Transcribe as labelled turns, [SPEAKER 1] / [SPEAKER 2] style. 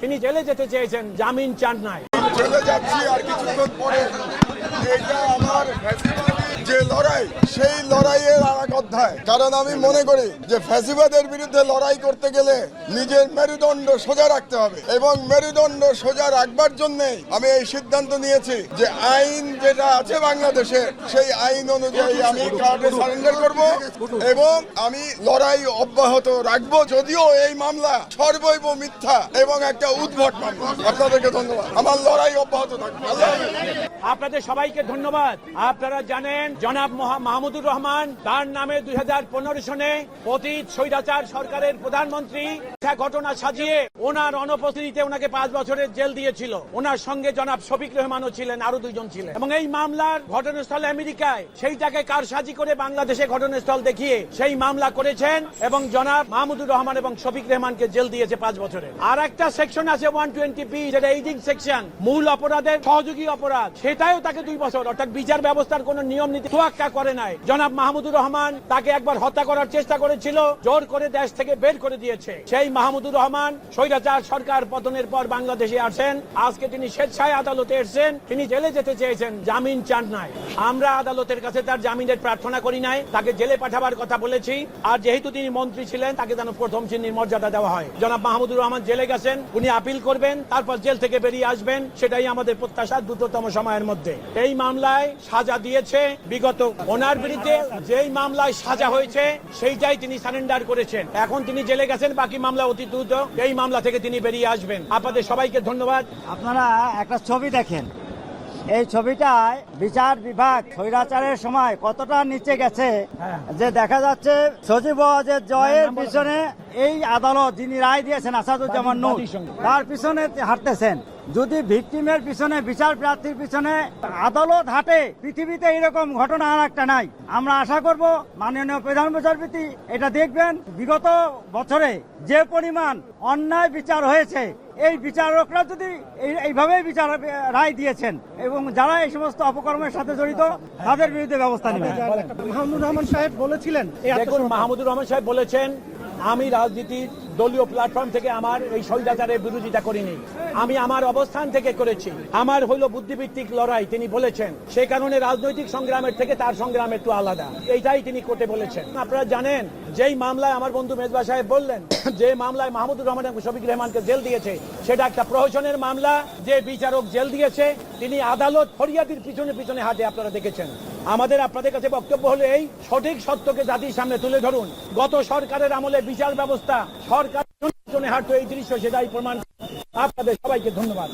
[SPEAKER 1] তিনি জেলে যেতে চেয়েছেন, জামিন চান নাই।
[SPEAKER 2] চলে যাচ্ছি আর কিছুক্ষণ পরে। এটা আমার যে লড়াই, সেই লড়াইয়ের আর এক অধ্যায়। কারণ আমি মনে করি যে ফ্যাসিবাদের বিরুদ্ধে লড়াই করতে গেলে নিজের মেরুদণ্ড সোজা রাখতে হবে, এবং মেরুদণ্ড সোজা রাখবার জন্য আমি এই সিদ্ধান্ত নিয়েছি যে আইন যেটা আছে বাংলাদেশে, সেই আইন অনুযায়ী আমি কার্ডে সারেন্ডার করব এবং আমি লড়াই অব্যাহত রাখবো। যদিও এই মামলা সর্বৈব মিথ্যা এবং একটা উদ্ভট মামলা। আপনাদেরকে ধন্যবাদ। আমার লড়াই অব্যাহত থাকবে। আল্লাহ হাফেজ।
[SPEAKER 1] আপনাদের সবাইকে ধন্যবাদ। আপনারা জানেন জনাব মাহমুদুর রহমান, তার নামে 2015 সনে পতিত স্বৈরাচার সরকারের প্রধানমন্ত্রী ঘটনা সাজিয়ে ওনার অনুপস্থিতিতে ওনাকে 5 বছরের জেল দিয়েছিল। ওনার সঙ্গে জনাব শফিক রহমানও ছিলেন, আরো 2 জন ছিলেন। এবং এই মামলার ঘটনাস্থল আমেরিকায়, সেইটাকে কারসাজি করে বাংলাদেশে ঘটনাস্থল দেখিয়ে সেই মামলা করেছেন এবং জনাব মাহমুদুর রহমান এবং শফিক রহমানকে জেল দিয়েছে 5 বছরের। আর একটা সেকশন আছে 120B, যেটা এইডিং সেকশন, মূল অপরাধের সহযোগী অপরাধ, সেটাও তাকে 2 বছর, অর্থাৎ বিচার ব্যবস্থার কোন নিয়ম নীতি তোয়াক্কা করে নাই। জনাব মাহমুদুর রহমান তাকে একবার হত্যা করার চেষ্টা করেছিল, জোর করে দেশ থেকে বের করে দিয়েছে। সেই মাহমুদুর রহমান স্বৈরাচার সরকার পতনের পর বাংলাদেশে আসেন। আজকে তিনি স্বেচ্ছায় আদালতে এসেছেন। তিনি জেলে যেতে চেয়েছেন, জামিন চান নাই। আমরা আদালতের কাছে তার জামিনের প্রার্থনা করি নাই, তাকে জেলে পাঠাবার কথা বলেছি। আর যেহেতু তিনি মন্ত্রী ছিলেন, তাকে যেন প্রথম শ্রেণীর মর্যাদা দেওয়া হয়। জনাব মাহমুদুর রহমান জেলে গেছেন, উনি আপিল করবেন, তারপর জেল থেকে বেরিয়ে আসবেন। সেটাই আমাদের প্রত্যাশা দ্রুততম সময়ের মধ্যে। এই মামলায় সাজা দিয়েছে বিগত, ওনার বিরুদ্ধে যেই মামলায় সাজা হয়েছে সেইটাই তিনি সারেন্ডার করেছেন। এখন তিনি জেলে গেছেন, বাকি মামলা অতি দ্রুত এই মামলা থেকে তিনি বেরিয়ে আসবেন। আপনাদের সবাইকে ধন্যবাদ।
[SPEAKER 3] আপনারা একটা ছবি দেখেন, এই ছবিটায় বিচার বিভাগ স্বৈরাচারের সময় কতটা নিচে গেছে, যে দেখা যাচ্ছে সজীব ওয়াজেদ জয়ের পিছনে এই আদালত যিনি রায় দিয়েছেন আসাদুজ্জামান নূর, তার পিছনে হাঁটতেছেন। যদি ভিকটিমের পিছনে, বিচার প্রার্থীর পিছনে আদালত হাঁটে, পৃথিবীতে এরকম ঘটনা আর একটা নাই। আমরা আশা করব মাননীয় প্রধান বিচারপতি এটা দেখবেন। বিগত বছরে যে পরিমাণ অন্যায় বিচার হয়েছে, এই বিচারকরা যদি এইভাবে বিচার রায় দিয়েছেন এবং যারা এই সমস্ত অপকর্মের সাথে জড়িত তাদের বিরুদ্ধে ব্যবস্থা নেবেন।
[SPEAKER 4] মাহমুদুর রহমান সাহেব বলেছিলেন,
[SPEAKER 1] দেখুন, মাহমুদুর রহমান সাহেব বলেছেন, আমি রাজনীতির দলীয় প্ল্যাটফর্ম থেকে আমার এই স্বৈরাচারের বিরোধিতা করিনি, আমি আমার অবস্থান থেকে করেছি। আমার হইল বুদ্ধিভিত্তিক লড়াই, তিনি বলেছেন। সেই কারণে রাজনৈতিক সংগ্রামের থেকে তার সংগ্রাম একটু আলাদা, এইটাই তিনি কোর্টে বলেছেন। আপনারা জানেন যেই মামলায় আমার বন্ধু মেজবা সাহেব বললেন, যে মামলায় মাহমুদুর রহমান এবং শফিক রহমানকে জেল দিয়েছে, সেটা একটা প্রহসনের মামলা। যে বিচারক জেল দিয়েছে তিনি আদালত ফরিয়াদির পিছনে পিছনে হাঁটে, আপনারা দেখেছেন। আমাদের আপনাদের কাছে বক্তব্য হলো এই, সঠিক সত্যকে জাতির সামনে তুলে ধরুন। গত সরকারের আমলে বিচার ব্যবস্থা সরকার পিছনে হাঁটতো, এই দৃশ্য সেটাই প্রমাণ। আপনাদের সবাইকে ধন্যবাদ।